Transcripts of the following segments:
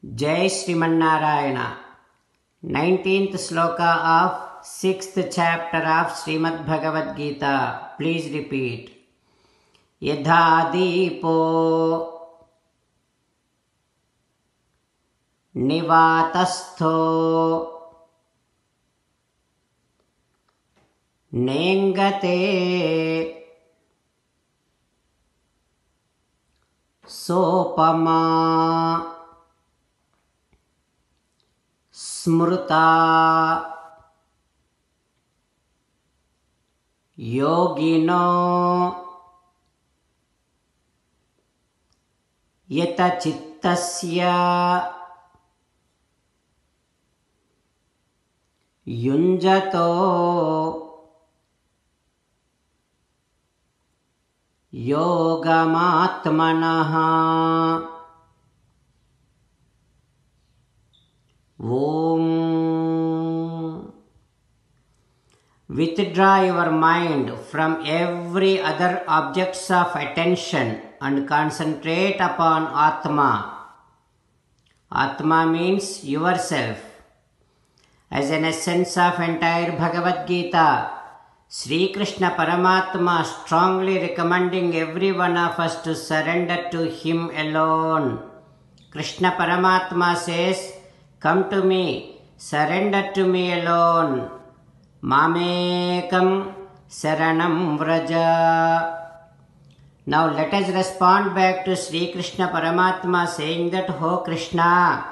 Jai Srimannarayana. 19th sloka of 6th chapter of Srimad Bhagavad Gita. Please repeat. Yadha Deepo Nivatastho Nengate Sopama Smruta Yogino Yata Chittasya Yunjato Yogamatmanaha Om. Withdraw your mind from every other objects of attention and concentrate upon Atma. Atma means yourself. As an essence of entire Bhagavad Gita, Sri Krishna Paramatma strongly recommending every one of us to surrender to Him alone. Krishna Paramatma says, "Come to me, surrender to me alone. Mamekam Saranam Vraja." Now let us respond back to Sri Krishna Paramatma saying that, "Ho Krishna,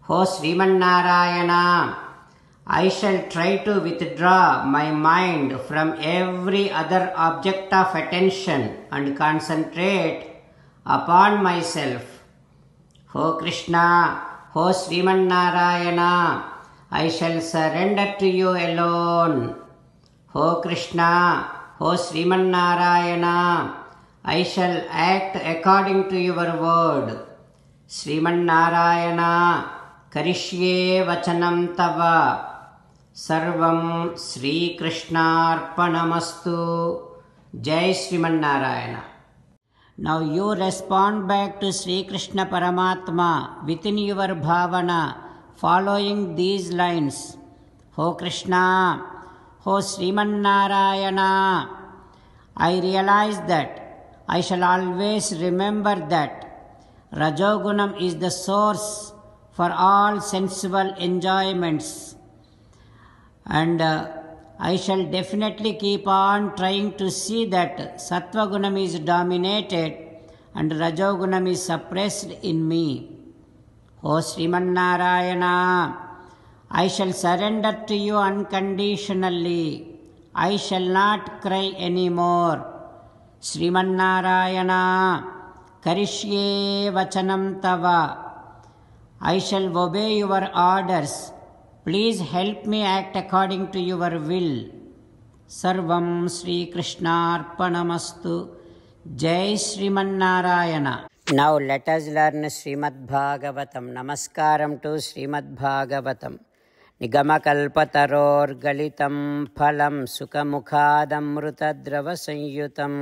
Ho Srimannarayana, I shall try to withdraw my mind from every other object of attention and concentrate upon myself. Ho Krishna, Ho Srimannarayana, I shall surrender to you alone. Ho Krishna, Ho Srimannarayana, I shall act according to your word. Srimannarayana, Karishye Vachanam Tava. Sarvam Sri Krishnarpanamastu. Jai Srimannarayana." Now you respond back to Sri Krishna Paramatma within your bhavana, following these lines. Ho Krishna, Ho Srimannarayana, I realize that I shall always remember that Rajogunam is the source for all sensual enjoyments, and I shall definitely keep on trying to see that Sattvagunam is dominated and Rajogunam is suppressed in me. O Srimannarayana, I shall surrender to you unconditionally. I shall not cry anymore. Srimannarayana, Karishye Vachanam Tava. I shall obey your orders. Please help me act according to your will. Sarvam Sri Krishnarpanamastu. Jai Srimannarayana. Now let us learn Srimad Bhagavatam. Namaskaram to Srimad Bhagavatam. Nigamakalpataror galitam phalam sukamukhadamrutadrava sanyutam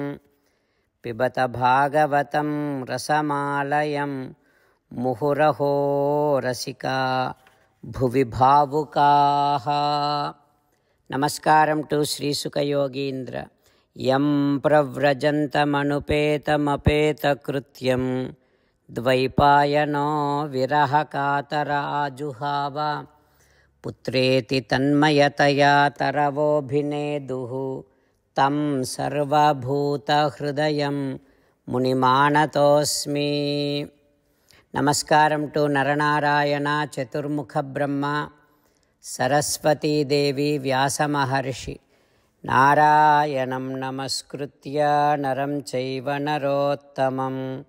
pibata bhagavatam rasamalayam muhuraho rasika bhuvi bhavukaha. Namaskaram to Sri Sukha Yogindra. Yam pravrajantamanupeta krutyam dvaipayano virahakatara ajuhava putreti tanmayataya taravobhineduhu tam sarvabhuta hrudayam munimanatosmi. Namaskaram to Naranarayana, Chaturmukha Brahma, Saraswati Devi, Vyasa Maharshi. Narayanam namaskritya naram chaiva narottamam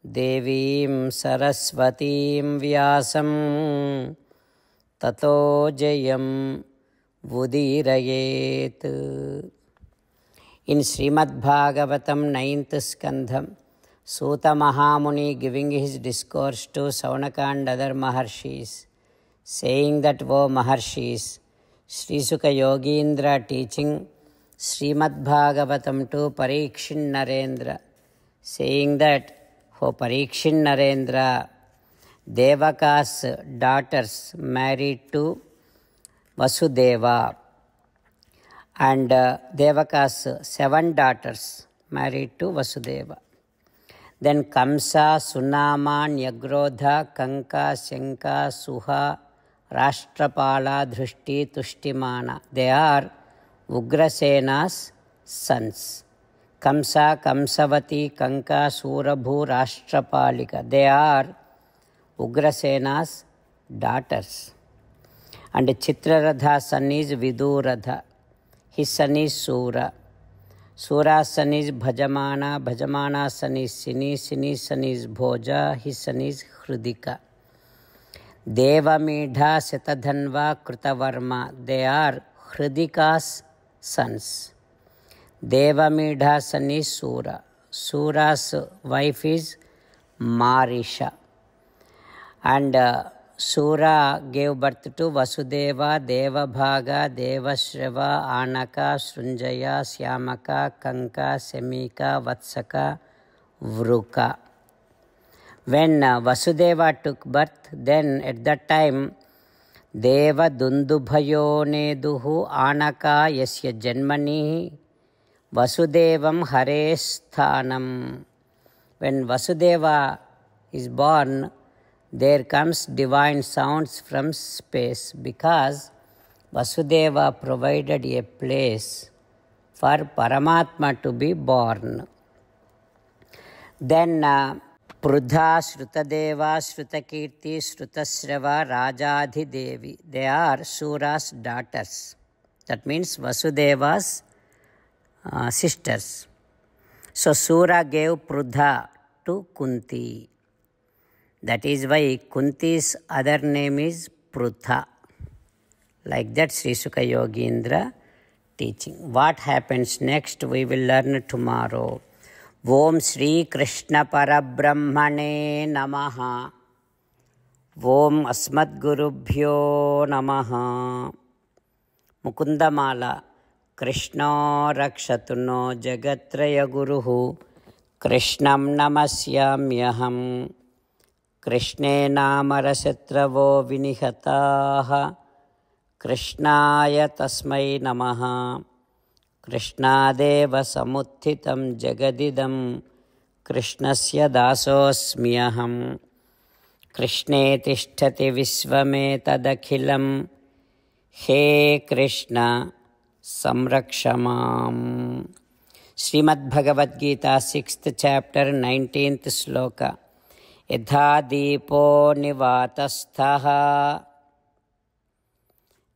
devim saraswatim vyasam tato jayam vudirayet. In Srimad Bhagavatam 9th Skandham, Suta Mahamuni giving his discourse to Saunaka and other Maharshis, saying that, "O Maharshis," Sri Sukha Yogindra teaching Srimad Bhagavatam to Parikshin Narendra, saying that, "O Parikshin Narendra, Devaka's daughters married to Vasudeva, and Devaka's 7 daughters married to Vasudeva. Then Kamsa, Sunama, Nyagrodha, Kanka, Shanka, Suha, Rashtrapala, Dhrushti, Tushtimana. They are Ugrasena's sons. Kamsa, Kamsavati, Kanka, Surabhu, Rashtrapalika. They are Ugrasena's daughters. And Chitraradha's son is Viduradha. His son is Sura. Sura's son is Bhajamana. Bhajamana's son is Sini. Sini's son is Bhoja. His son is Hrudika. Devamidha, Setadhanva, Krutavarma. They are Hrudika's sons. Devamidha's son is Sura. Sura's wife is Marisha. And Sura gave birth to Vasudeva, Devabhaga, Devashrava, Anaka, Srunjaya, Syamaka, Kanka, Semika, Vatsaka, Vruka. When Vasudeva took birth, then at that time, Deva Dundubhayo Neduhu Anaka Yasya Janmani Vasudevam Haresthanam. When Vasudeva is born, there comes divine sounds from space, because Vasudeva provided a place for Paramatma to be born. Then Prudha, Shrutadeva, Shrutakirti, Shrutasrava, Rajadhi Devi. They are Sura's daughters. That means Vasudeva's sisters. So Sura gave Prudha to Kunti. That is why Kunti's other name is Prutha. Like that Sri Sukha Yogindra teaching. What happens next we will learn tomorrow. Om Sri Krishna Parabrahmane Namaha. Om Asmad Gurubhyo Namaha. Mukundamala. Krishna Rakshatuno Jagatraya Guruhu. Krishnam Namasyamyaham. Krishne Namarasatravô Vinihataha. Krishnaya Tasmai Namaha. Krishnadeva Samuthitam Jagadidam. Krishnasya Dasosmyaham. Krishne Tishtati Visvametadakhilam. He Krishna Samrakshamam. Srimad Bhagavad Gita, 6th chapter, 19th sloka. Yatha Deepo Nivatasthaha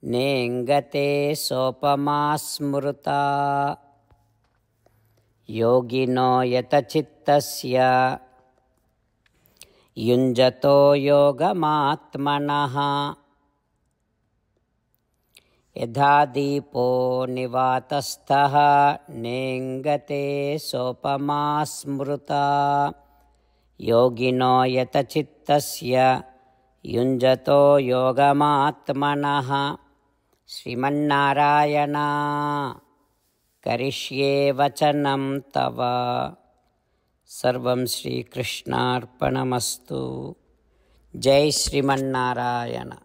Nengate Sopama Smruta Yogino Yatachittasya Yunjato Yogamatmanaha. Yatha Deepo Nivatasthaha Nengate Sopama Smruta Yogino Yatachittasya Yunjato Yogamatmanaha. Srimannarayana Karishye Vachanam Tava. Sarvam Shri Krishnarpanamastu. Jai Srimannarayana.